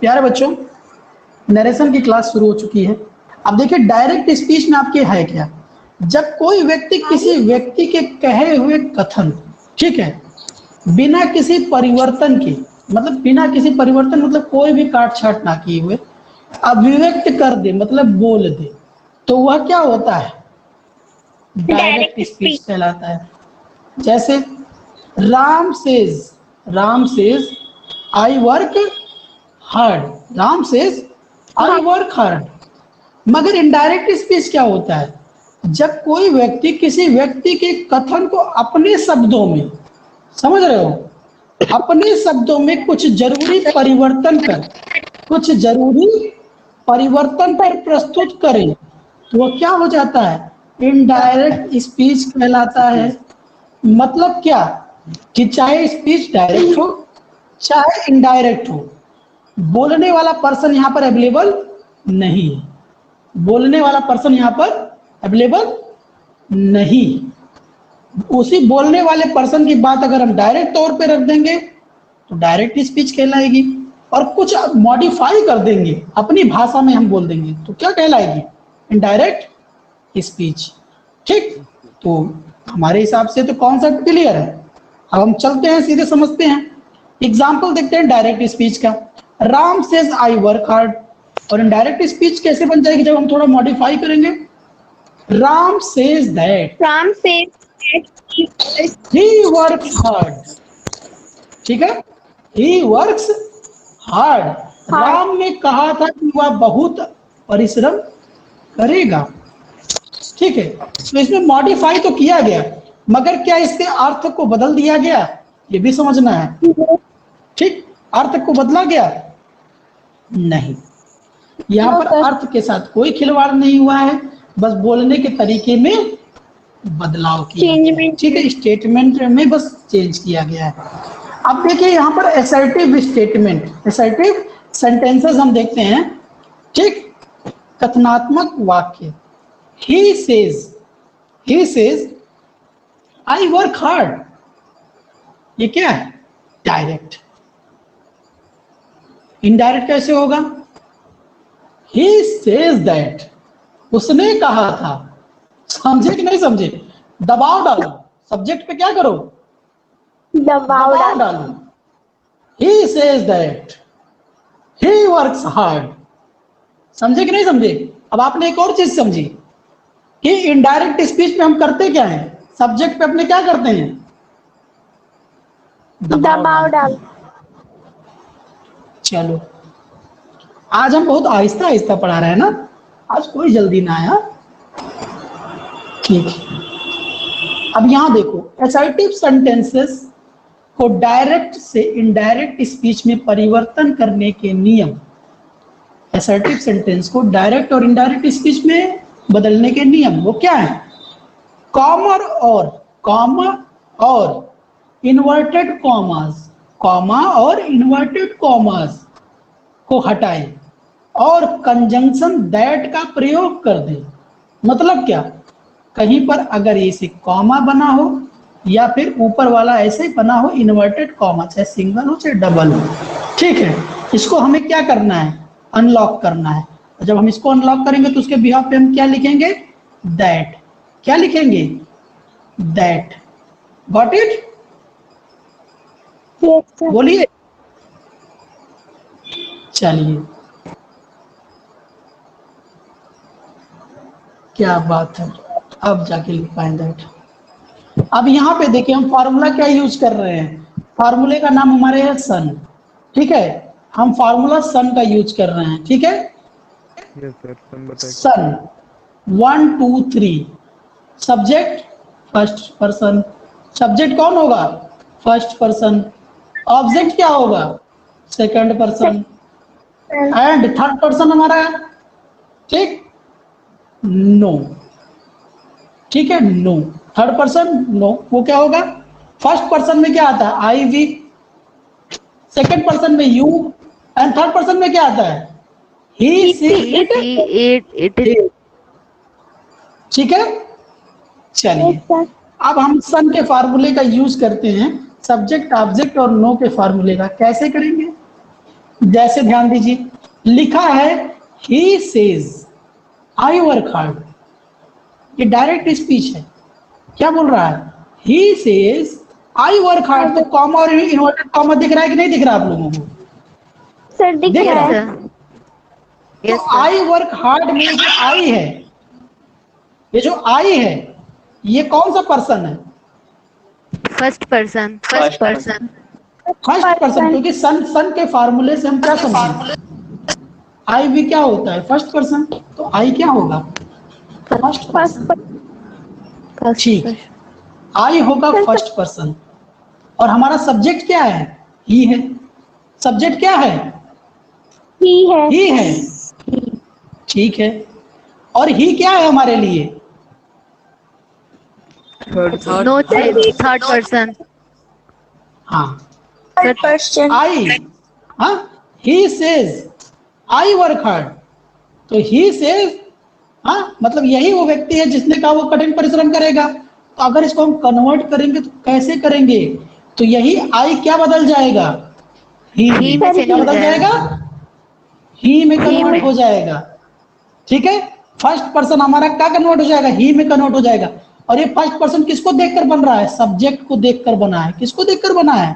प्यारे बच्चों, नरेशन की क्लास शुरू हो चुकी है। अब देखिए डायरेक्ट स्पीच में आपके है क्या, जब कोई व्यक्ति किसी व्यक्ति के कहे हुए कथन, ठीक है, बिना किसी परिवर्तन के, मतलब बिना किसी परिवर्तन मतलब कोई भी काट छाट ना किए हुए अभिव्यक्त कर दे, मतलब बोल दे, तो वह क्या होता है, डायरेक्ट स्पीच कहलाता है। जैसे Ram says I work hard, Ram says I work hard. मगर इनडायरेक्ट स्पीच क्या होता है, जब कोई व्यक्ति किसी व्यक्ति के कथन को अपने शब्दों में, समझ रहे हो, अपने शब्दों में कुछ जरूरी परिवर्तन कर प्रस्तुत करे, तो वो क्या हो जाता है, इनडायरेक्ट स्पीच कहलाता है। मतलब क्या, कि चाहे स्पीच डायरेक्ट हो चाहे इनडायरेक्ट हो, बोलने वाला पर्सन यहाँ पर अवेलेबल नहीं है, बोलने वाला पर्सन यहाँ पर अवेलेबल नहीं। उसी बोलने वाले पर्सन की बात अगर हम डायरेक्ट तौर पे रख देंगे तो डायरेक्ट स्पीच कहलाएगी, और कुछ मॉडिफाई कर देंगे अपनी भाषा में हम बोल देंगे तो क्या कहलाएगी, इनडायरेक्ट स्पीच। ठीक, तो हमारे हिसाब से तो कॉन्सेप्ट क्लियर है। अब हम चलते हैं, सीधे समझते हैं, एग्जाम्पल देखते हैं डायरेक्ट स्पीच का। Ram says I work hard, और इनडायरेक्ट स्पीच कैसे बन जाएगी, जब हम थोड़ा मॉडिफाई करेंगे। Ram says that he works hard, ठीक है, ही वर्क्स हार्ड। राम ने कहा था कि वह बहुत परिश्रम करेगा, ठीक है। तो इसमें मॉडिफाई तो किया गया, मगर क्या इसके अर्थ को बदल दिया गया, ये भी समझना है। ठीक, अर्थ को बदला गया नहीं, यहाँ पर अर्थ के साथ कोई खिलवाड़ नहीं हुआ है, बस बोलने के तरीके में बदलाव किया गया, ठीक है, स्टेटमेंट में बस चेंज किया गया है। अब देखिए यहाँ पर असर्टिव स्टेटमेंट, असर्टिव सेंटेंसेस हम देखते हैं, ठीक, कथनात्मक वाक्य। ही सेज आई वर्क हार्ड, ये क्या है, डायरेक्ट। इनडायरेक्ट कैसे होगा, ही सेज दैट, उसने कहा था। समझे कि नहीं समझे, दबाव डालो, सब्जेक्ट पे क्या करो, दबाव डालो। ही says that he works hard, समझे कि नहीं समझे। अब आपने एक और चीज समझी कि इनडायरेक्ट स्पीच में हम करते क्या है, सब्जेक्ट पे अपने क्या करते हैं, दबाव डाल। चलो आज हम बहुत आहिस्ता आहिस्ता पढ़ा रहे हैं ना, आज कोई जल्दी ना आया, ठीक है। अब यहां देखो, असर्टिव सेंटेंसेस को डायरेक्ट से इनडायरेक्ट स्पीच में परिवर्तन करने के नियम, असर्टिव सेंटेंस को डायरेक्ट और इनडायरेक्ट स्पीच में बदलने के नियम वो क्या है, कॉमा और इन्वर्टेड कॉमास, कॉमा और इन्वर्टेड कॉमास को हटाए और कंजंक्शन दैट का प्रयोग कर दे। मतलब क्या, कहीं पर अगर ऐसे कॉमा बना हो या फिर ऊपर वाला ऐसे बना हो इन्वर्टेड कॉमा, चाहे सिंगल हो चाहे डबल हो, ठीक है, इसको हमें क्या करना है, अनलॉक करना है। जब हम इसको अनलॉक करेंगे तो उसके बिहाफ पे हम क्या लिखेंगे, दैट, क्या लिखेंगे, दैट। गॉट इट, बोलिए। चलिए, क्या बात है, अब जाके लिख पाए दैट। अब यहाँ पे देखिए हम फार्मूला क्या यूज कर रहे हैं, फार्मूले का नाम हमारे है सन, ठीक है, हम फार्मूला सन का यूज कर रहे हैं, ठीक है। सन 1 2 3, सब्जेक्ट फर्स्ट पर्सन, सब्जेक्ट कौन होगा, फर्स्ट पर्सन, ऑब्जेक्ट क्या होगा, second person, and third person हमारा, ठीक, नो, ठीक है, नो, थर्ड पर्सन नो, वो क्या होगा, फर्स्ट पर्सन में क्या आता है, आई वी, सेकंड पर्सन में यू, एंड थर्ड पर्सन में क्या आता है, ही सी इट, ठीक है। चलिए अब हम सन के फार्मूले का यूज करते हैं सब्जेक्ट ऑब्जेक्ट और नो के फार्मूले का, कैसे करेंगे, जैसे ध्यान दीजिए, लिखा है he says I work hard, ये डायरेक्ट स्पीच है। क्या बोल रहा है? He says I work hard. तो कॉमा और इन्वर्टेड कॉमा दिख रहा है कि नहीं दिख रहा आप लोगों को? सर दिख दिख रहा रहा है। है। सर। तो यस सर। आई वर्क हार्ड में जो आई है, ये जो आई है, ये कौन सा पर्सन है? First person. First person. First person, क्योंकि सन के फार्मूले से हम क्या समझे? आई भी क्या होता है? First person. तो आई क्या होगा? First person. फर्स्ट ठीक, पर्सन। आई होगा फर्स्ट पर्सन। और हमारा सब्जेक्ट क्या है? ही है। सब्जेक्ट क्या है? ही है। ही है। ठीक है। और ही क्या है हमारे लिए? No change, third person. हाँ, थर्ड पर्सन। आई। हाँ, he says I work hard. तो ही सेज, हाँ मतलब यही वो व्यक्ति है जिसने कहा वो कठिन परिश्रम करेगा। तो अगर इसको हम कन्वर्ट करेंगे तो कैसे करेंगे? तो यही आई क्या बदल जाएगा? ही ही में। में चेंज क्या हो बदल जाएगा। जाएगा? ही में ही कन्वर्ट में। हो जाएगा। ठीक है, फर्स्ट पर्सन हमारा क्या कन्वर्ट हो जाएगा? ही में कन्वर्ट हो जाएगा। और ये फर्स्ट पर्सन किसको देखकर बन रहा है? सब्जेक्ट को देखकर बना है। किसको देखकर बना है?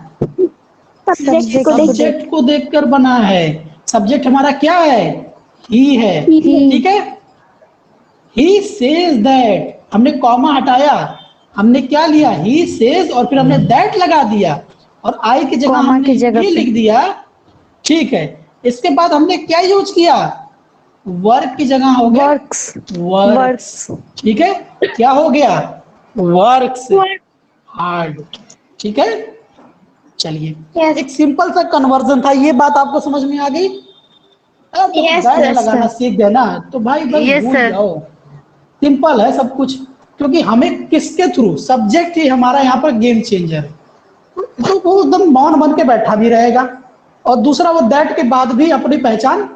सब्जेक्ट को देख। सब्जेक्ट को देखकर बना है। सब्जेक्ट हमारा क्या है? ही है। ठीक है, ही सेज दैट, हमने कॉमा हटाया, हमने क्या लिया? ही सेज, और फिर हमने दैट लगा दिया, और आई की जगह कॉमा हमने की जगह ही पे लिख दिया। ठीक है, इसके बाद हमने क्या यूज किया? वर्क की जगह हो गया वर्क्स। वर्क्स। ठीक है, क्या हो गया? Works hard. ठीक है, चलिए, Yes. एक सिंपल सा कन्वर्जन था, ये बात आपको समझ में आ गई? अब जब Yes, दैट yes, लगाना sir. सीख गए ना तो भाई बस यस भूल सर। जाओ, सिंपल है सब कुछ। क्योंकि हमें किसके थ्रू? सब्जेक्ट ही हमारा यहाँ पर गेम चेंजर है। तो वो एकदम मौन बन के बैठा भी रहेगा, और दूसरा वो दैट के बाद भी अपनी पहचान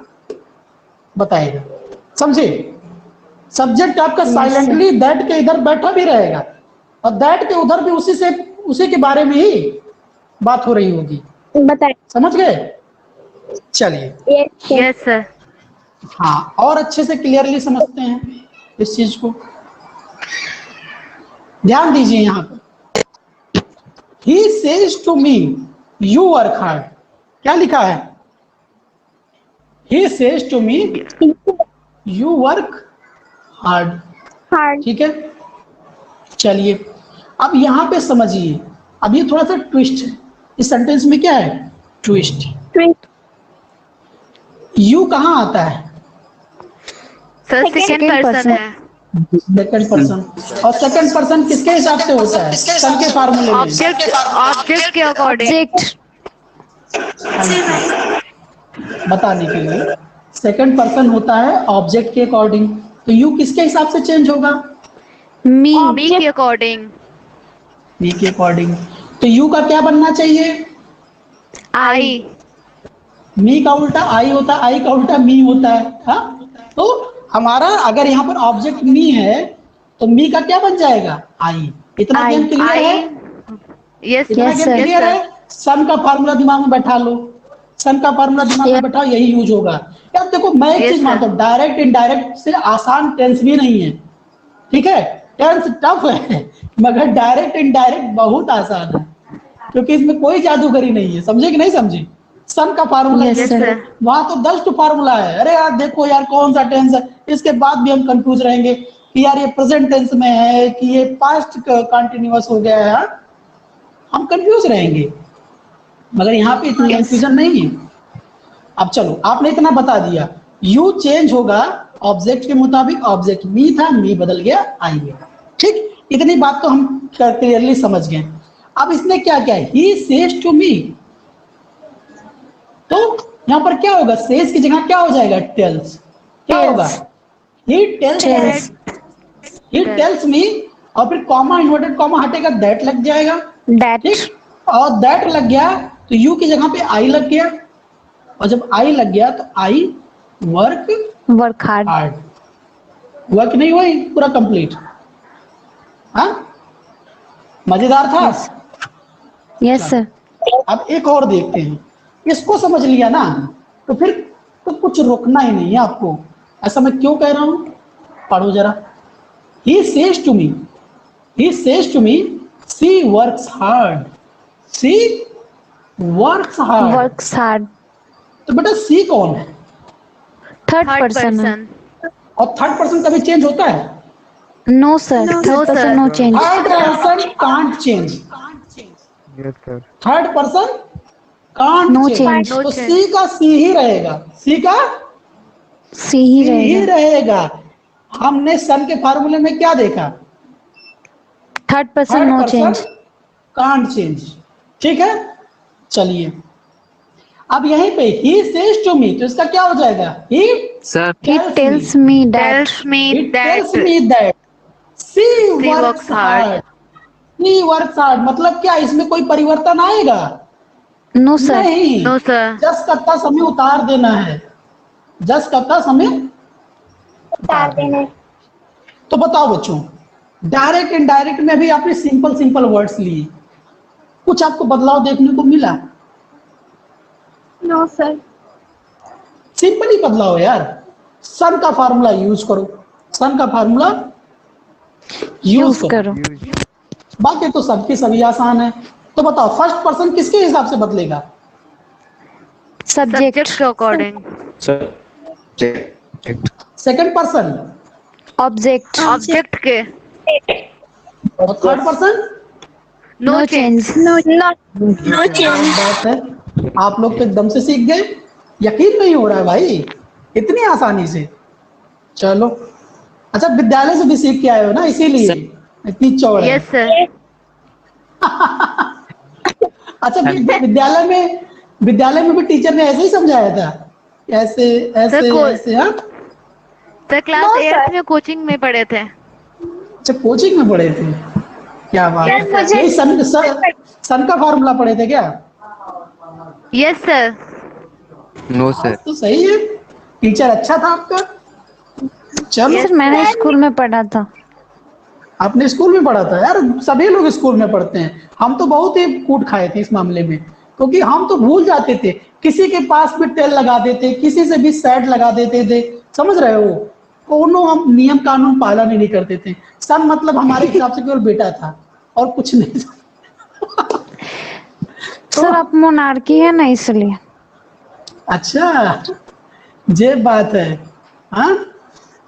बताएगा। समझे? सब्जेक्ट आपका Yes, sir. साइलेंटली दैट के इधर बैठा भी रहेगा, और दैट के उधर भी उसी के बारे में ही बात हो रही होगी। बताइए। समझ गए? चलिए, Yes, sir. Yes sir. हाँ, और अच्छे से क्लियरली समझते हैं इस चीज को। ध्यान दीजिए यहाँ पर, he says to me you work hard. क्या लिखा है? He says to me you work hard. Hard. ठीक है, चलिए, अब यहाँ पे समझिए, अब ये थोड़ा सा ट्विस्ट है इस सेंटेंस में। क्या है ट्विस्ट? Twin. यू कहाँ आता है? Sir Second second person person. है। Second person. और सेकंड पर्सन किसके हिसाब से होता है? सन के फार्मूले में। ऑब्जेक्ट, ऑब्जेक्ट के अकॉर्डिंग। Object. बताने के लिए, सेकंड पर्सन होता है ऑब्जेक्ट के अकॉर्डिंग। तो यू किसके हिसाब से चेंज होगा? Me. मी के अकॉर्डिंग। मी के अकॉर्डिंग। तो यू का क्या बनना चाहिए? आई। मी का उल्टा आई होता है, आई का उल्टा मी होता है। हाँ, तो हमारा अगर यहाँ पर ऑब्जेक्ट मी है तो मी का क्या बन जाएगा? आई। इतना I. गेम क्लियर है? यस इतना Yes, गेम sir. क्लियर है? सन का फार्मूला दिमाग में बैठा लो, सन का फार्मूला दिमाग में Yeah. बैठाओ, यही यूज होगा। यार देखो, मैं एक Yes, चीज मानता sir. हूँ, डायरेक्ट इनडायरेक्ट से आसान टेंस भी नहीं है। ठीक है, टेंस टफ है, मगर डायरेक्ट इनडायरेक्ट बहुत आसान है, क्योंकि इसमें कोई जादूगरी नहीं है। समझे कि नहीं समझे? सन का फार्मूला Yes, यूज sir. करो, वहां तो 10 फार्मूला है। अरे यार देखो यार, कौन सा टेंस है, इसके बाद भी हम कंफ्यूज रहेंगे कि यार ये प्रेजेंट टेंस में है कि ये पास्ट कंटिन्यूअस हो गया है। हाँ? हम कंफ्यूज रहेंगे, मगर यहाँ पे इतना Yes. कंफ्यूजन नहीं है। अब चलो, आपने इतना बता दिया, यू चेंज होगा ऑब्जेक्ट के मुताबिक। ऑब्जेक्ट मी था, मी बदल गया आई में। ठीक, इतनी बात तो हम क्लियरली समझ गए। अब इसने क्या किया? ही सेज टू मी, तो यहाँ पर क्या होगा? सेज की जगह क्या हो जाएगा? टेल्स। क्या होगा? He tells Tells. He tells मी, और फिर कॉमा, इन्वर्टेड कॉमा हटेगा, दैट लग जाएगा। That. ठीक, और दैट लग गया तो यू की जगह पे आई लग गया, और जब आई लग गया तो I work Work hard. Hard. Work नहीं हुआ पूरा कंप्लीट? हाँ, मजेदार था। Yes. Yes, sir. अब एक और देखते हैं, इसको समझ लिया ना, तो फिर तो कुछ रोकना ही नहीं है आपको। ऐसा मैं क्यों कह रहा हूं, पढ़ो जरा। He says to me, he says to me, she works hard, she works hard. Works hard. तो बेटा सी कौन है? थर्ड थर्ड पर्सन है। पर्सन। और थर्ड पर्सन कभी चेंज होता है? No sir, No, third person sir. No change. Third person can't change, yes sir. Third person can't No change. change. तो No सी change. का सी ही रहेगा, सी का सी ही सी ही रहेगा। रहेगा। हमने सन के फार्मूले में क्या देखा? Third person third no person change. Can't change. ठीक है, चलिए अब यहीं पे ही सेज टू मी, तो इसका क्या हो जाएगा? He sir he tells me that. Tells me he tells that me that she she works works hard. Hard, she works hard. मतलब क्या इसमें कोई परिवर्तन आएगा? No sir. नहीं, No, sir. जस का तस हमें उतार देना है, जस का तस हमें उतार देना है। तो बताओ बच्चों, डायरेक्ट इनडायरेक्ट में भी आपने सिंपल सिंपल वर्ड्स लिए, कुछ आपको बदलाव देखने को मिला? No sir. सिंपल ही बदलाव है यार। सन का फार्मूला यूज करो, सन का फार्मूला यूज यूज करो, करो। बाकी तो सबकी सभी आसान है। तो बताओ फर्स्ट पर्सन किसके हिसाब से बदलेगा? सब्जेक्ट। Subject के according. Subject. Second person object. Object के. और third person? No no change. Change. No change. बात है, आप लोग तो एकदम से सीख गए, यकीन नहीं हो रहा है भाई, इतनी आसानी से। चलो, अच्छा विद्यालय से भी सीख के आए हो ना, इसीलिए इतनी चौड़ है। Yes, sir. अच्छा विद्यालय में भी टीचर ने ऐसे ही समझाया था, ऐसे Sir, ऐसे ऐसे? हाँ, sir class 8th में कोचिंग में पढ़े थे. अच्छा कोचिंग में पढ़े थे, क्या बात Yes, है। sir. यही सन का फार्मूला पढ़े थे क्या? Yes, sir. नो हाँ, सर। तो सही है, टीचर अच्छा था आपका। चलो, Yes, सर मैंने स्कूल में पढ़ा था। आपने स्कूल में पढ़ा था यार, सभी लोग स्कूल में पढ़ते हैं। हम तो बहुत ही कूट खाए थे इस मामले में, क्योंकि हम तो भूल जाते थे, किसी के पास भी टेल लगा देते, किसी से भी सेट लगा देते थे, समझ रहे हो? कोनो हम नियम कानून पालन ही नहीं करते थे। सन मतलब हमारे हिसाब से केवल बेटा था और कुछ नहीं था। सर आप मोनार्की है ना इसलिए। अच्छा, ये बात है। हाँ,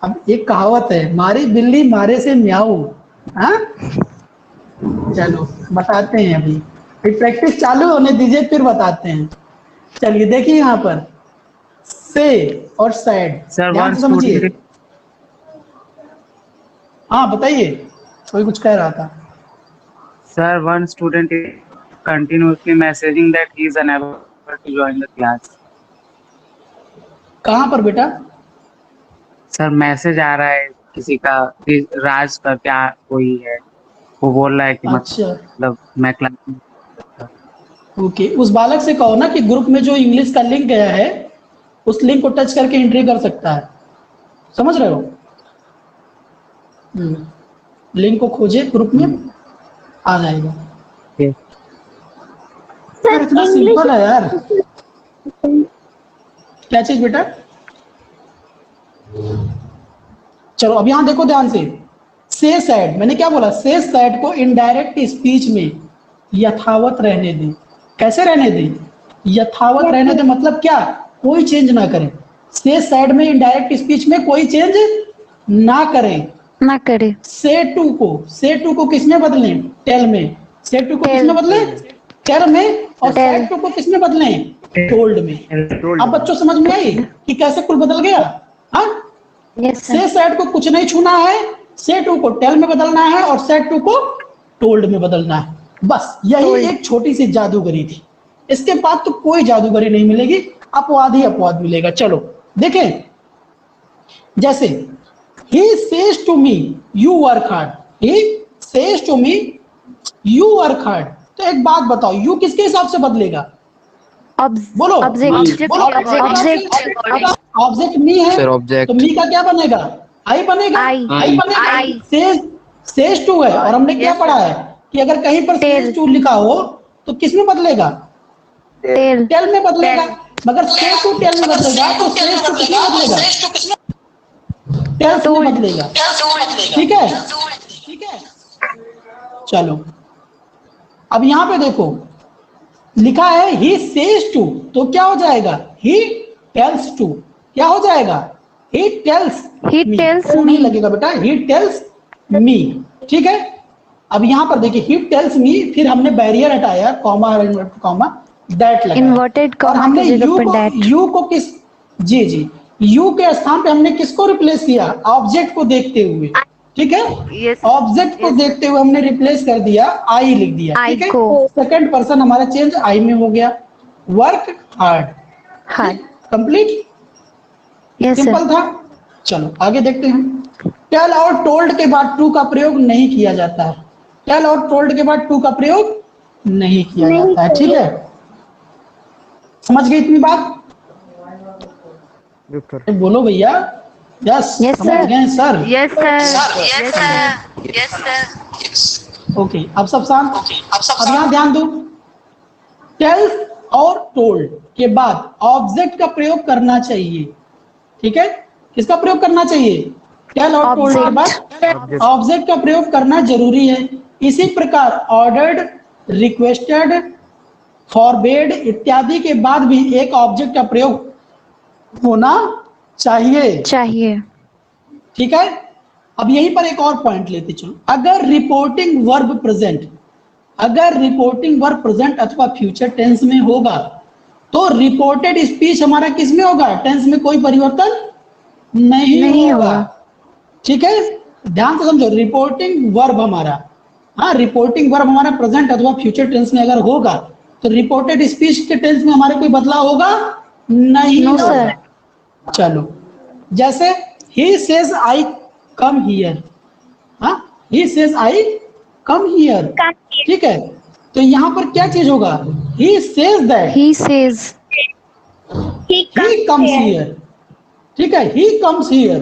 अब एक कहावत है, मारी बिल्ली मारे से म्याऊ। हाँ, चलो बताते हैं, अभी फिर प्रैक्टिस चालू होने दीजिए फिर बताते हैं। चलिए देखिए यहाँ पर से और सैड, सर ध्यान वन से समझिए। स्टूडेंट। हाँ बताइए, कोई कुछ कह रहा था। Sir one student is continuously messaging that he is unable to join the class. कहाँ पर बेटा? सर मैसेज आ रहा है किसी का, राज का क्या कोई है, वो बोल रहा है कि अच्छा, मतलब मैं क्लास में। ओके, उस बालक से कहो ना कि ग्रुप में जो इंग्लिश का लिंक गया है, उस लिंक को टच करके एंट्री कर सकता है, समझ रहे हो? लिंक को खोजे, ग्रुप में आ जाएगा। यार इतना सिंपल है यार। क्या चीज बेटा? चलो अब यहां देखो ध्यान से सैड, मैंने क्या बोला? से सैड को इनडायरेक्ट स्पीच में यथावत रहने दें। कैसे रहने दें? यथावत रहने दें, मतलब क्या? कोई चेंज ना करें। से सैड में इनडायरेक्ट स्पीच में कोई चेंज ना करें। ना करे। से टू को किसमें बदलें? टेल में। से टू को किसमें टेल। बदलें? टेल में। और टेल। सैड टू को किसमें बदलें? टोल्ड में। अब बच्चों समझ में आई कि कैसे कुल बदल गया? हाँ, यस से सर। सैड को कुछ नहीं छूना है, से टू को टेल में बदलना है और सेट टू को टोल्ड में बदलना है। बस यही Told। एक छोटी सी जादूगरी थी, इसके बाद तो कोई जादूगरी नहीं मिलेगी, अपवाद ही अपवाद मिलेगा। चलो देखें, जैसे he says to me you work hard, he says to me you work hard। तो एक बात बताओ, यू किसके हिसाब से बदलेगा? बोलो ऑब्जेक्ट। Object बोलो। के according. ऑब्जेक्ट मी है, सर ऑब्जेक्ट। तो मी का क्या बनेगा? आई बनेगा। आई। आई बनेगा। आई। सेज टू है, और हमने क्या Yes, पढ़ा sir. है कि अगर कहीं पर टेल। सेज टू लिखा हो तो किस में बदलेगा? टेल टेल में बदलेगा, मगर से टू टेल में बदलेगा तो सेज टू किसमें बदलेगा? टेल्स में बदलेगा। ठीक है, ठीक है। चलो अब यहां पे देखो लिखा है ही सेज टू, तो क्या हो जाएगा? He tells to. क्या हो जाएगा? He tells He me. tells ओ नहीं me. लगेगा बेटा, ही टेल्स मी। ठीक है, अब यहां पर देखिए ही टेल्स मी, फिर हमने बैरियर हटाया, कॉमा कॉमा दैट लगाया, Inverted और comma हमने की जगह यू पर को that. यू को किस, जी जी, यू के स्थान पे हमने किसको रिप्लेस किया? ऑब्जेक्ट को देखते हुए। ठीक है, यस ऑब्जेक्ट को यस सर। देखते हुए हमने रिप्लेस कर दिया, आई लिख दिया। I ठीक है, को सेकंड पर्सन हमारा चेंज आई में हो गया। Work hard, hard. Complete, Yes sir. Simple था। चलो आगे देखते हैं। टेल और टोल्ड के बाद टू का प्रयोग नहीं किया जाता है। टेल और टोल्ड के बाद टू का प्रयोग नहीं किया जाता है। ठीक है, समझ गए इतनी बात? बोलो भैया। यस, Yes, समझ sir. गए sir? Yes sir yes sir. Okay, अब सब शांत। अब यहाँ ध्यान दो, टेल और टोल्ड के बाद ऑब्जेक्ट का प्रयोग करना चाहिए। ठीक है, किसका प्रयोग करना चाहिए? टेल और टोल्ड के बाद ऑब्जेक्ट का प्रयोग करना जरूरी है। इसी प्रकार ऑर्डर्ड, रिक्वेस्टेड, फॉरबेड इत्यादि के बाद भी एक ऑब्जेक्ट का प्रयोग होना चाहिए। चाहिए. ठीक है, अब यहीं पर एक और पॉइंट लेते चलो। अगर रिपोर्टिंग वर्ब प्रेजेंट, अगर रिपोर्टिंग वर्ब प्रेजेंट अथवा फ्यूचर टेंस में होगा तो रिपोर्टेड स्पीच हमारा किस में होगा? टेंस में कोई परिवर्तन नहीं होगा। ठीक है, ध्यान से समझो, रिपोर्टिंग वर्ब हमारा, हाँ रिपोर्टिंग वर्ब हमारा प्रेजेंट अथवा फ्यूचर टेंस में अगर होगा तो रिपोर्टेड स्पीच के टेंस में हमारे कोई बदलाव होगा? नहीं No, होगा। sir. चलो, जैसे ही सेज आई कम हियर, हाँ he says I come here. ठीक है, तो यहां पर क्या चीज होगा? ही says that He says. He comes here. ठीक है, ही कम्स हियर।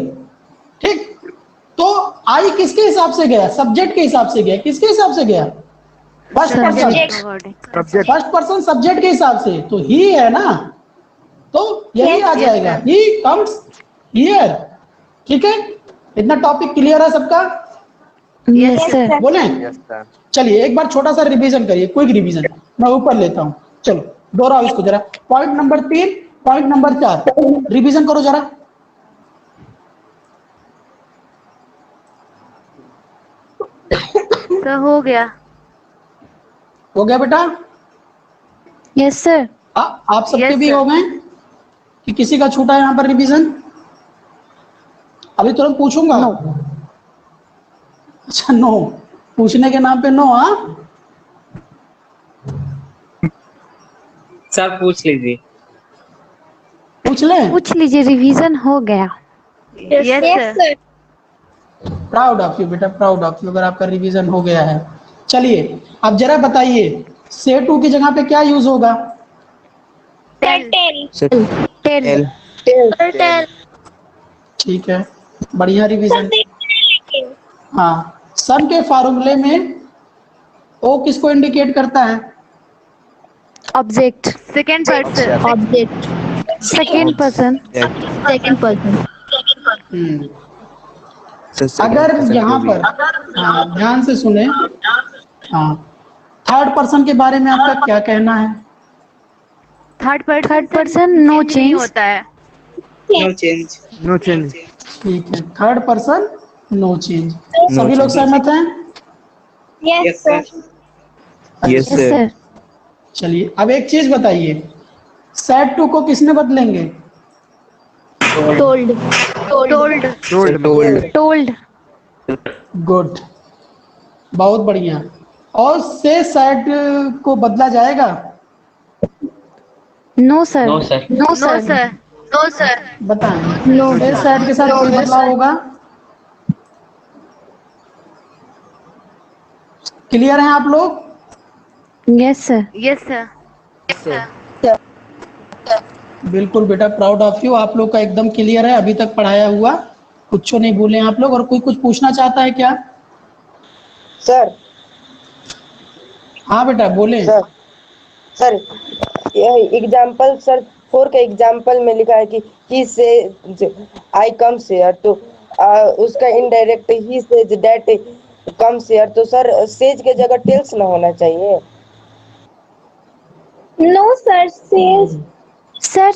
ठीक, तो आई किसके हिसाब से गया? सब्जेक्ट के हिसाब से गया। किसके हिसाब से गया? First person, first person subject के हिसाब से, तो ही है ना, तो यही आ जाएगा, ही कम्स हियर। ठीक है, इतना टॉपिक क्लियर है सबका? Yes sir. बोले? चलिए एक बार छोटा सा रिवीजन करिए, क्विक रिवीजन, मैं ऊपर लेता हूँ। चलो दोहराओ इसको जरा। Point number 3, point number 4, revision करो जरा। सर हो गया। हो गया बेटा? Yes sir. आप सबके Yes, भी sir. हो गए कि किसी का छूटा है यहाँ पर रिवीजन? अभी तुरंत पूछूंगा। No. अच्छा, नो, पूछने के नाम पे नो? हाँ, सर पूछ लीजिए। पूछ लें। पूछ लीजिए, रिवीजन हो गया. Yes sir. Proud of you बेटा, प्राउड ऑफ यू, अगर आपका रिवीजन हो गया है। चलिए अब जरा बताइए, से टू की जगह पे क्या यूज होगा? टेल. ठीक है, बढ़िया रिवीजन। हाँ, सन के फार्मूले में ओ किसको इंडिकेट करता है? Object. Second person. Object. Second person. Hmm, अगर यहाँ पर, हाँ ध्यान से सुने, हाँ थर्ड पर्सन के बारे में आपका क्या कहना है? थर्ड थर्ड पर्सन नो नहीं चेंज. होता है। No change. ठीक है, थर्ड पर्सन नो चेंज। सभी लोग सहमत हैं? Yes sir. Yes sir. चलिए अब एक चीज बताइए, सेट टू को किसने बदलेंगे? टोल्ड. टोल्ड. गुड, बहुत बढ़िया। और से सेट को बदला जाएगा? No sir. No sir. No sir. बताएं, से सेट के साथ कोई बदलाव होगा? क्लियर हैं आप लोग? Yes sir. Yes sir. बिल्कुल बेटा, प्राउड ऑफ यू, आप लोग का एकदम क्लियर है अभी तक पढ़ाया हुआ, कुछ नहीं भूले आप लोग। और कोई कुछ पूछना चाहता है क्या? सर। हाँ बेटा बोले। सर एग्जाम्पल सर 4 का एग्जाम्पल में लिखा है कि ही से आई कम शेयर, तो उसका indirect he says that come share, तो सर सेज के जगह टेल्स ना होना चाहिए। No sir, says sir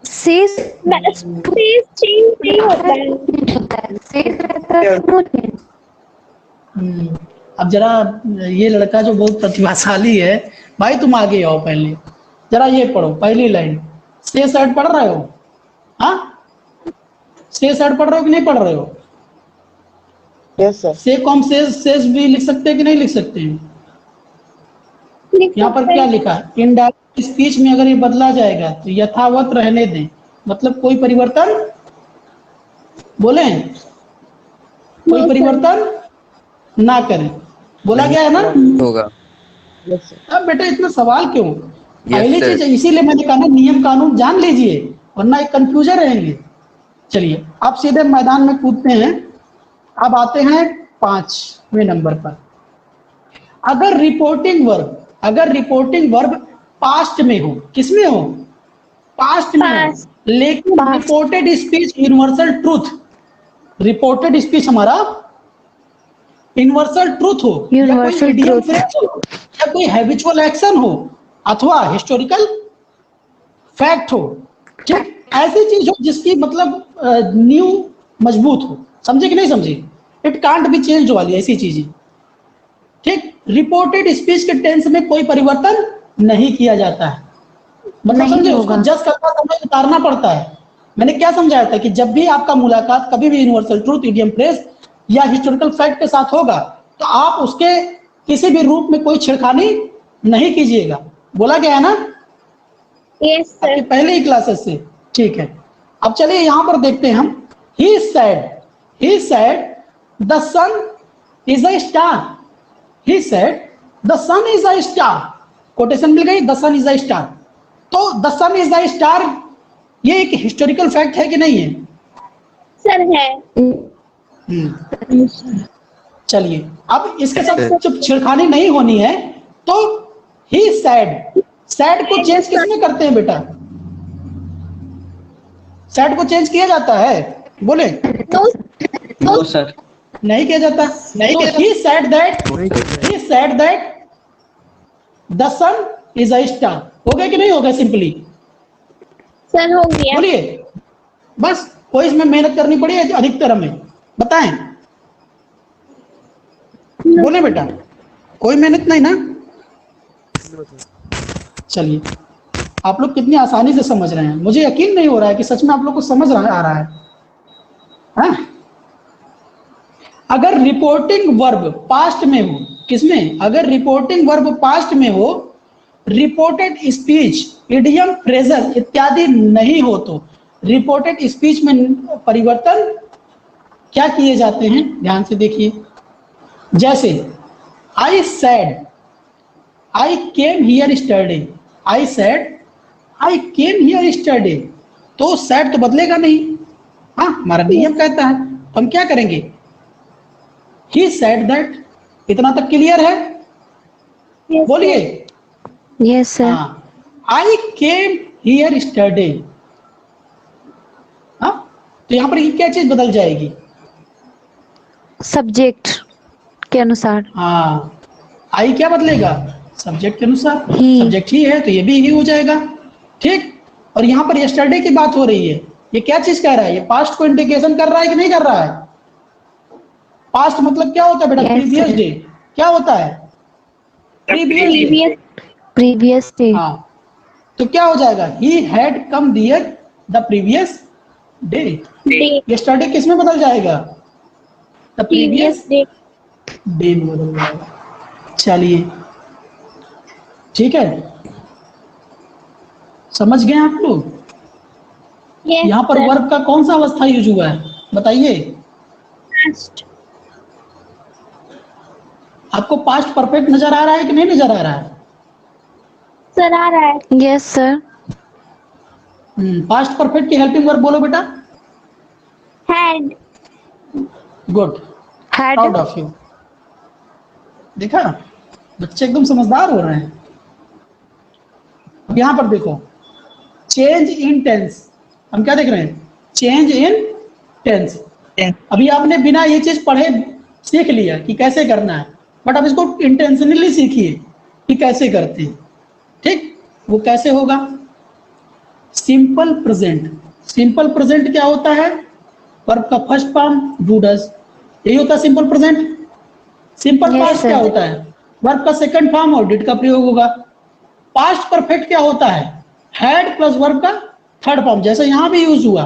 says says change नहीं होता है। सेज रहता है smooth में। अब जरा ये लड़का जो बहुत प्रतिभाशाली है, भाई तुम आगे आओ पहले, जरा ये पढ़ो पहली लाइन, से साइड पढ़ रहे हो? हाँ, से साइड पढ़ रहे हो कि नहीं पढ़ रहे हो? Yes sir. से कॉम सेज भी लिख सकते हैं कि नहीं लिख सकते हैं? यहाँ पर क्या लिखा है? इनडायरेक्ट स्पीच में अगर ये बदला जाएगा तो यथावत रहने दें, मतलब कोई परिवर्तन, बोले कोई परिवर्तन ना करें, बोला गया है ना? होगा। Yes sir. अब बेटा इतना सवाल क्यों? पहली sir. चीज इसीलिए मैंने कहा ना, नियम कानून जान लीजिए वरना एक कंफ्यूजन रहेंगे। चलिए अब सीधे मैदान में कूदते हैं। अब आते हैं 5वें नंबर पर। अगर रिपोर्टिंग वर्ब पास्ट में हो, किसमें हो? पास्ट में हो, लेकिन reported speech universal truth, reported speech हमारा यूनिवर्सल ट्रूथ हो, या कोई Universal idiom truth. phrase हो, या कोई हैबिचुअल एक्शन हो, अथवा हिस्टोरिकल फैक्ट हो, ठीक, ऐसी चीज हो जिसकी मतलब न्यू मजबूत हो, समझे कि नहीं समझे? इट कांट बी चेंज वाली ऐसी चीजें, ठीक। रिपोर्टेड स्पीच के टेंस में कोई परिवर्तन नहीं किया जाता है, मतलब नहीं समझे, उसको होगा। जज करता समय उतारना पड़ता है। मैंने क्या समझाया था कि जब भी आपका मुलाकात कभी भी यूनिवर्सल ट्रूथ, इडियम फ्रेज या हिस्टोरिकल फैक्ट के साथ होगा तो आप उसके किसी भी रूप में कोई छेड़खानी नहीं कीजिएगा, बोला गया है ना यस आपके सर। पहले ही क्लासेस से, ठीक है। अब चलिए यहां पर देखते हैं हम, he said the sun is a star, he said the sun is a star, quotation मिल गई, the sun is a star. तो the sun is a star ये एक हिस्टोरिकल फैक्ट है कि नहीं है? सर है। चलिए अब इसके साथ जब छेड़खानी नहीं होनी है तो ही सैड को चेंज किसमें करते हैं बेटा? सैड को चेंज किया जाता है, बोले? No sir. नहीं किया जाता। तो he said that the sun is a star, हो गया कि नहीं हो गया? सिंपली सर हो गया। बोलिए, बस कोई इसमें मेहनत करनी पड़ी है अधिकतर हमें, बताएं, बोले बेटा, कोई मेहनत नहीं ना? चलिए आप लोग कितनी आसानी से समझ रहे हैं, मुझे यकीन नहीं हो रहा है कि सच में आप लोग को समझ आ रहा है, हाँ? अगर रिपोर्टिंग वर्ब पास्ट में हो, किसमें? अगर रिपोर्टिंग वर्ब पास्ट में हो, रिपोर्टेड स्पीच, इडियम, फ्रेजल इत्यादि नहीं हो तो रिपोर्टेड स्पीच में परिवर्तन क्या किए जाते हैं? ध्यान से देखिए, जैसे I said I came here yesterday, I said I came here yesterday, तो सेड तो बदलेगा नहीं, हाँ हमारा नियम कहता है, तो हम क्या करेंगे? ही सेड दैट, इतना तक क्लियर है? बोलिए। Yes sir. हाँ, आई केम हियर स्टरडे, हाँ, तो यहां पर ये क्या चीज बदल जाएगी? सब्जेक्ट के अनुसार। हाँ, आई क्या बदलेगा? सब्जेक्ट के अनुसार, ही। सब्जेक्ट ही है तो ये भी ही हो जाएगा, ठीक। और यहाँ पर यस्टरडे की बात हो रही है, ये क्या चीज कह रहा है? ये पास्ट को इंडिकेशन कर रहा है कि नहीं कर रहा है? पास्ट मतलब क्या होता है बेटा? Yes, previous sir. डे, क्या होता है? Previous day, previous day. हाँ, तो क्या हो जाएगा? He had come there the previous day, yesterday किस में बदल जाएगा? The previous day. डे में बदल जाएगा। चलिए ठीक है, समझ गए आप लोग? यहाँ पर वर्ब का कौन सा अवस्था यूज हुआ है बताइए? आपको पास्ट परफेक्ट नजर आ रहा है कि नहीं नजर आ रहा है? सर आ रहा है। Yes sir. पास्ट परफेक्ट की हेल्पिंग वर्ब बोलो बेटा। Had. Good, had. Proud of you. देखा, बच्चे एकदम समझदार हो रहे हैं, अब यहां पर देखो, चेंज इन टेंस, हम क्या देख रहे हैं, चेंज इन टेंस। अभी आपने बिना ये चीज पढ़े सीख लिया कि कैसे करना है, बट अब इसको इंटेंशनली सीखिए कि कैसे करते हैं। ठीक, वो कैसे होगा? सिंपल प्रेजेंट, सिंपल प्रेजेंट क्या होता है? वर्ब का फर्स्ट फॉर्म डू डज, यही होता है simple present. Simple Yes, past sir. क्या होता है? वर्ब का सेकंड फॉर्म और डिड का प्रयोग होगा। पास्ट परफेक्ट क्या होता है? हैड प्लस वर्ब का थर्ड फॉर्म, जैसे यहां भी यूज हुआ।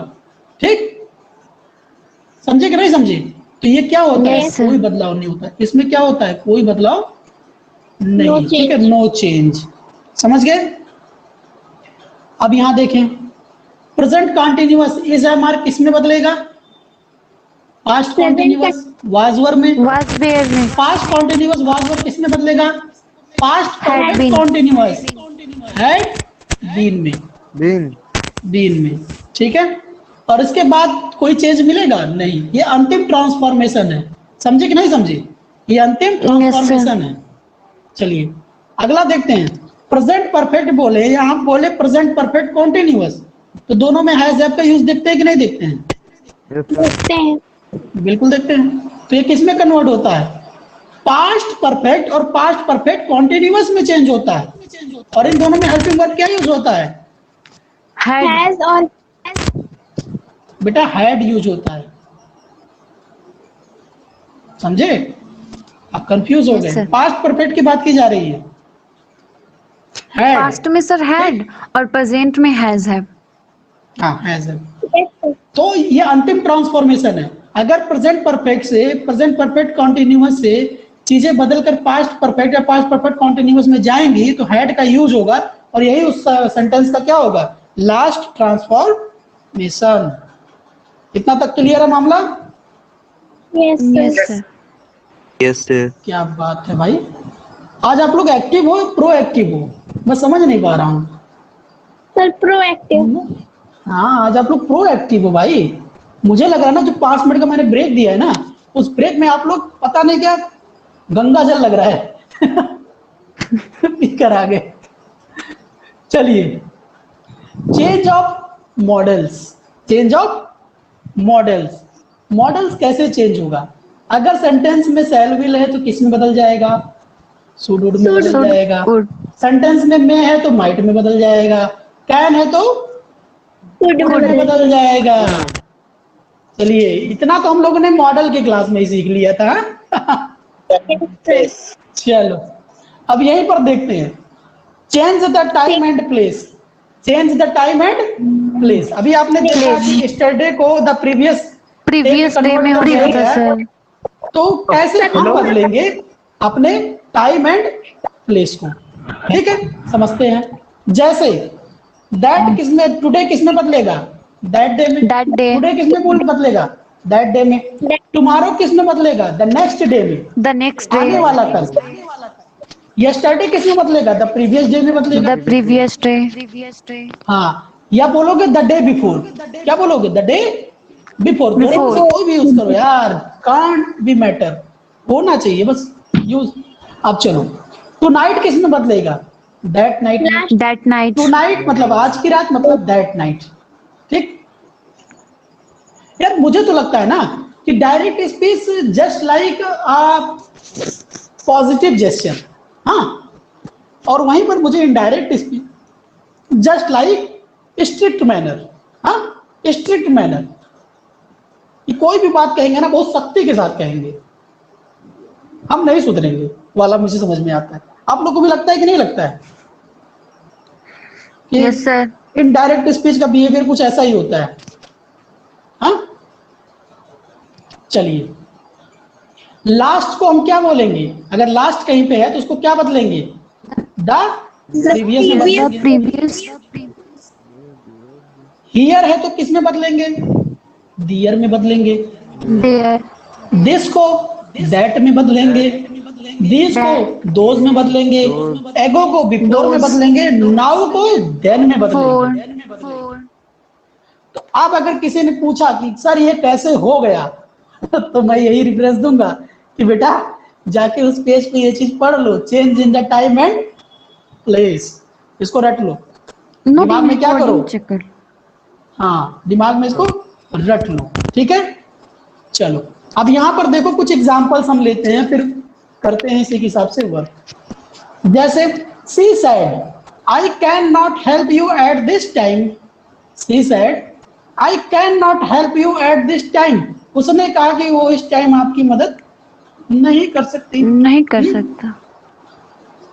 ठीक, समझे कि नहीं समझे? तो ये क्या होता है? Yes, sir. कोई बदलाव नहीं होता, इसमें क्या होता है? कोई बदलाव नहीं। No ठीक है, change. नो चेंज, समझ गए? अब यहां देखें, प्रेजेंट कॉन्टिन्यूअस इज है मार्क किसमें बदलेगा? पास्ट कॉन्टिन्यूअस वाज वर्ब में। was where में पास्ट कॉन्टिन्यूअस वाज वर्ब किसमें बदलेगा? Past Had perfect been. Continuous had been में, बीन बीन में। ठीक है, और इसके बाद कोई चेंज मिलेगा नहीं, ये अंतिम ट्रांसफॉर्मेशन है। समझे कि नहीं समझे? ये अंतिम ट्रांसफॉर्मेशन है। चलिए अगला देखते हैं, प्रेजेंट परफेक्ट बोले या हम बोले प्रेजेंट परफेक्ट कॉन्टिन्यूअस, तो दोनों में हैज हैव का यूज देखते हैं कि नहीं देखते हैं? देखते हैं। बिल्कुल देखते हैं। तो ये किस में कन्वर्ट होता है? पास्ट परफेक्ट और पास्ट परफेक्ट कॉन्टिन्यूअस में चेंज होता है, और इन दोनों में हेल्पिंग वर्ब क्या यूज होता है? had हैज और बेटा हैड यूज होता है। समझे? आप कंफ्यूज हो Yes, गए। sir. पास्ट परफेक्ट की बात की जा रही है। हैड, पास्ट में सर had और प्रेजेंट में has है। हाँ हैज है। तो ये अंतिम ट्रांसफॉर्मेशन है। अगर प्रेजेंट परफेक्ट से प्रेजेंट परफेक्ट कॉन्टिन्यूअस से चीजें बदलकर पास्ट परफेक्ट या पास्ट परफेक्ट कॉन्टिन्यूअस में जाएंगी तो हैड का यूज होगा, और यही उस सेंटेंस का क्या होगा? Last transformation. इतना तक क्लियर है मामला? Yes Yes, sir. Yes sir. क्या बात है भाई, आज आप लोग एक्टिव हो प्रोएक्टिव हो? मैं समझ नहीं पा रहा हूँ। Sir proactive. हाँ, आज आप लोग प्रोएक्टिव हो भाई। मुझे लग रहा है ना, जो 5 मिनट का मैंने ब्रेक दिया है ना, उस ब्रेक में आप लोग पता नहीं क्या गंगा जल लग रहा है पीकर आ गए। चलिए, change of models, change of models. Models कैसे चेंज होगा? अगर सेंटेंस में शैल विल है तो किस में बदल जाएगा? शुड वुड में बदल Should, जाएगा। would, सेंटेंस में मे है तो माइट में बदल जाएगा। कैन है तो गुड कुड में बदल जाएगा। चलिए, इतना तो हम लोगों ने मॉडल की क्लास में ही सीख लिया था। चलो अब यहीं पर देखते हैं, change the time and place. Change the time and place. अभी आपने देखा कि यस्टरडे को द प्रीवियस डे में हो गया था सर। तो कैसे हम बदलेंगे अपने टाइम एंड प्लेस को? ठीक है, समझते हैं। जैसे दैट किसमें, टुडे किसमें बदलेगा? दैट डे में। That day. टुडे किसमें पूर्ण बदलेगा? दैट डे में। टुमारो किसमें बदलेगा? द नेक्स्ट डे में, द नेक्स्ट आगे डे, वाला कल। यस्टरडे किसमें बदलेगा? द प्रीवियस डे में बदलेगा। द प्रीवियस डे, हाँ, या बोलोगे द डे बिफोर। क्या बोलोगे? The day before. दोनों में से कोई भी यूज करो यार, कांट बी मैटर, होना चाहिए बस यूज। अब चलो, टू नाइट किस में बदलेगा? That night. That night, tonight मतलब आज की रात, मतलब दैट नाइट। ठीक यार, मुझे तो लगता है ना कि direct speech just like positive gesture. हाँ, और वहीं पर मुझे indirect speech just like strict manner. हाँ, स्ट्रिक्ट मैनर, कोई भी बात कहेंगे ना बहुत सख्ती के साथ कहेंगे, हम नहीं सुधरेंगे वाला मुझे समझ में आता है। आप लोग को भी लगता है कि नहीं लगता है कि यस सर। इनडायरेक्ट स्पीच का बिहेवियर कुछ ऐसा ही होता है? हाँ, चलिए, लास्ट को हम क्या बोलेंगे? अगर लास्ट कहीं पे है तो उसको क्या बदलेंगे? द प्रीवियस में बदलेंगे। प्रीवियस, हियर है तो किस में बदलेंगे? दियर में बदलेंगे। देयर, दिस को दैट में बदलेंगे। दिस को दोज में बदलेंगे। एगो को बिफोर में बदलेंगे। नाउ को देन में बदलेंगे। तो अब अगर किसी ने पूछा कि सर ये कैसे हो गया तो मैं यही रिफरेंस दूंगा कि बेटा जाके उस पेज पे ये चीज पढ़ लो, change in the time and place, इसको रट लो। दिमाग में क्या करो, चेक कर। हाँ दिमाग में इसको रट लो, ठीक है। चलो अब यहाँ पर देखो कुछ एग्जांपल्स हम लेते हैं, फिर करते हैं इसी के हिसाब से वर्क। जैसे she said I can not help you at this time. She said I can not help you at this time. उसने कहा कि वो इस टाइम आपकी मदद नहीं कर सकती। नहीं कर सकता।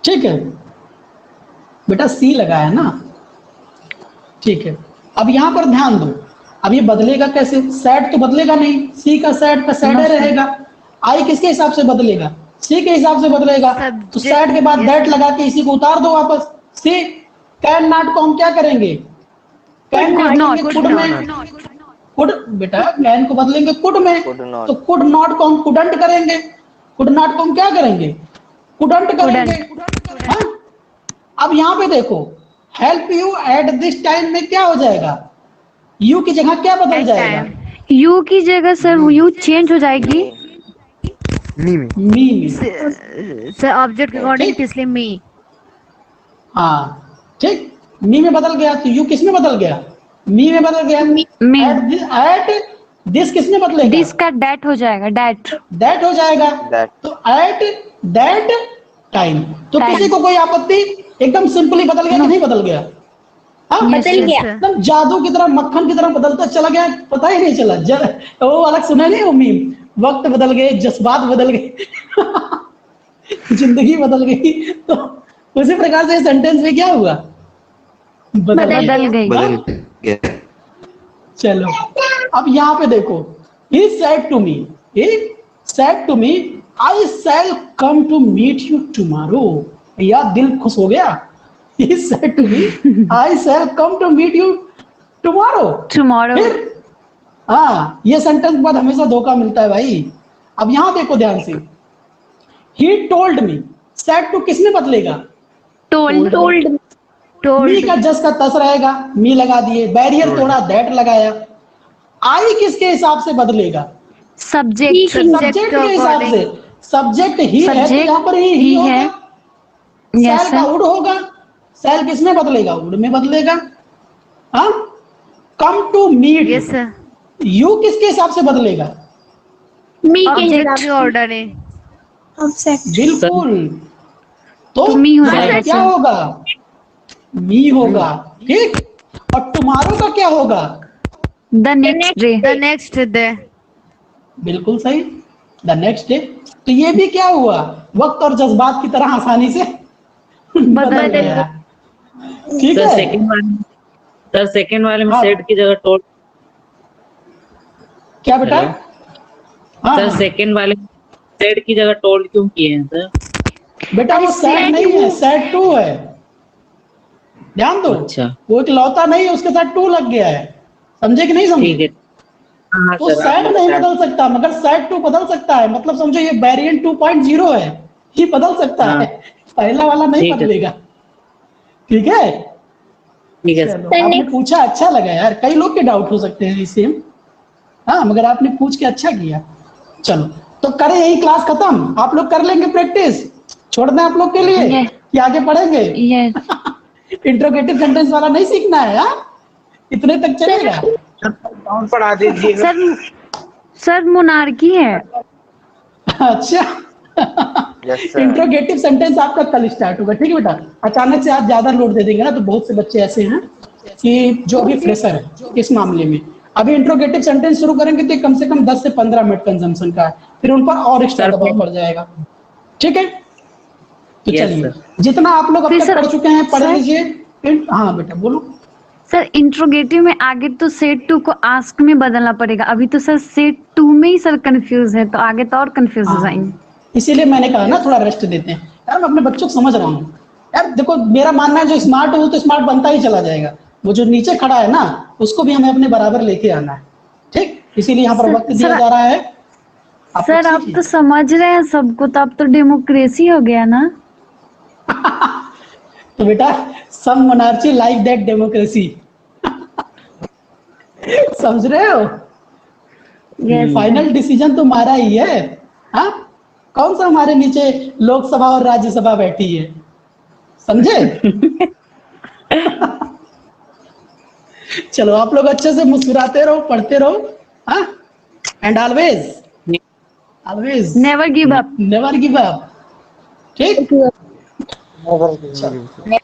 ठीक है बेटा, सी लगाया ना, ठीक है। अब यहां पर ध्यान दो, अब ये बदलेगा कैसे? सैड तो बदलेगा नहीं, सी का सैड रहेगा। आई किसके हिसाब से बदलेगा? सी के हिसाब से बदलेगा। तो सैड के बाद दैट लगा के इसी को उतार दो वापस। सी कैन नॉट को हम क्या करेंगे? कैन को बदलेंगे कुड में। कुड बेटा कैन को बदलेंगे कुड में, तो कुड नॉट को हम कुडंट करेंगे। कुड नॉट को हम क्या करेंगे? कुडंट करेंगे। हाँ? अब यहाँ पे देखो, help you at this time में क्या हो जाएगा? यू की जगह क्या बदल जाएगा? यू की जगह सर यू चेंज हो जाएगी मी में। सर ऑब्जेक्ट के अकॉर्डिंग, इसलिए मी। हाँ ठीक, मी में बदल गया, तो यू किस में बदल गया? मी में बदल गया। मी। एट दिस किस में बदलेगा? दिस का डैट हो जाएगा, दैट हो जाएगा। तो एट दैट टाइम। तो किसी को कोई आपत्ति? एकदम सिंपली बदल गया कि नहीं बदल गया? हाँ बदल गया। एकदम जादू की तरह, मक्खन की तरह बदलता चला गया, पता ही नहीं चला। वो अलग सुना नहीं वो मीम, वक्त बदल गए, जज्बात बदल गए जिंदगी बदल गई। तो उसी प्रकार से सेंटेंस में क्या हुआ? बदल गई। बदल गया। चलो अब यहाँ पे देखो, he said to me I shall come to meet you tomorrow। या दिल खुश हो गया। He said to me I shall come to meet you tomorrow। फिर हाँ, ये सेंटेंस के बाद हमेशा धोखा मिलता है भाई। अब यहाँ देखो ध्यान से, he told me, said to किसने बदलेगा? टोल्ड मी का जस का तस रहेगा, मी लगा दिए, बैरियर तोड़ा, दैट लगाया। आई किसके हिसाब से बदलेगा? सब्जेक्ट सब्जेक्ट के हिसाब से। सब्जेक्ट ही है तो यहाँ पर ही होगा। सेल का उड होगा। सेल किस में बदलेगा? उड में बदलेगा। हाँ, come to meet. Yes sir. You किसके हिसाब से बदलेगा? मी के ऑब्जेक्ट हिसाब के ऑर्डर है। बिल्कुल। तो मी हो यहाँ पे जाएगा क्या सर। होगा? मी होगा, ठीक। और टुमारो का क्या होगा? The next day. The next day. बिल्कुल सही, द नेक्स्ट डे। तो ये भी क्या हुआ? वक्त और जज्बात की तरह आसानी से बदल गया। ठीक है। सेकंड वाले में हाँ। सेट की जगह टोल्ड। क्या बेटा? हाँ सर सेकंड वाले सेट की जगह टोल्ड क्यों किए हैं सर? बेटा वो सैड नहीं है, सैड टू है। ध्यान दो। अच्छा। वो एक लौता नहीं है, उसके साथ टू लग गया है। समझे कि नहीं समझे? ठीक है। हाँ तो सर, सैड नहीं बदल सकता, मगर सैड टू बदल सकता है। मतलब समझो ये वेरिएंट 2.0 है, ये बदल सकता हाँ। है, पहला वाला नहीं ठीक है। बदलेगा। ठीक है। ठीक है चलो, आपने पूछा, अच्छा लगा यार। कई लोग के डाउट हो सकते हैं इसे, हाँ, मगर आपने पूछ के अच्छा किया। चलो तो करें यही क्लास खत्म। आप लोग कर लेंगे प्रैक्टिस, छोड़ दें आप लोग के लिए कि आगे पढ़ेंगे? इंट्रोगेटिव सेंटेंस वाला नहीं सीखना है? हाँ, इतने तक चलेगा। पढ़ा दीजिएगा सर मोनार्की है। अच्छा इंट्रोगेटिव सेंटेंस आपका कल स्टार्ट होगा, ठीक है बेटा। अचानक से आप ज्यादा लोड दे देंगे ना, तो बहुत से बच्चे ऐसे हैं कि जो अभी फ्रेशर है इस मामले में। अभी इंट्रोगेटिव सेंटेंस शुरू करेंगे तो कम से कम 10 से 15 मिनट कंजम्पशन का है, फिर उन पर और एक्स्ट्रा दबाव पड़ जाएगा। ठीक है, तो चलिए जितना आप लोग अब तक पढ़ चुके हैं पढ़ लीजिए। हाँ बेटा बोलो। सर इंट्रोगेटिव में आगे तो सेट टू को आस्क में बदलना पड़ेगा। अभी तो सर सेट टू में ही सर कंफ्यूज है, तो आगे तो और कंफ्यूज हो जाएंगे। इसीलिए मैंने कहा ना थोड़ा रेस्ट देते हैं यार। मैं अपने बच्चों को समझ रहा हूँ यार। देखो मेरा मानना है जो स्मार्ट है वो तो स्मार्ट बनता ही चला जाएगा, वो जो नीचे खड़ा है ना उसको भी हमें अपने बराबर लेके आना है। ठीक, इसीलिए यहाँ पर वक्त दिया जा रहा है। सर आप तो समझ रहे हैं सबको, तो अब तो डेमोक्रेसी हो गया ना। तो बेटा सम मोनार्ची लाइक दैट डेमोक्रेसी। समझ रहे हो? फाइनल डिसीजन तुम्हारा ही है। हाँ, कौन सा हमारे नीचे लोकसभा और राज्यसभा बैठी है, समझे? चलो आप लोग अच्छे से मुस्कुराते रहो, पढ़ते रहो, हाँ, and always always never give up. Never give up, ठीक। Never give up.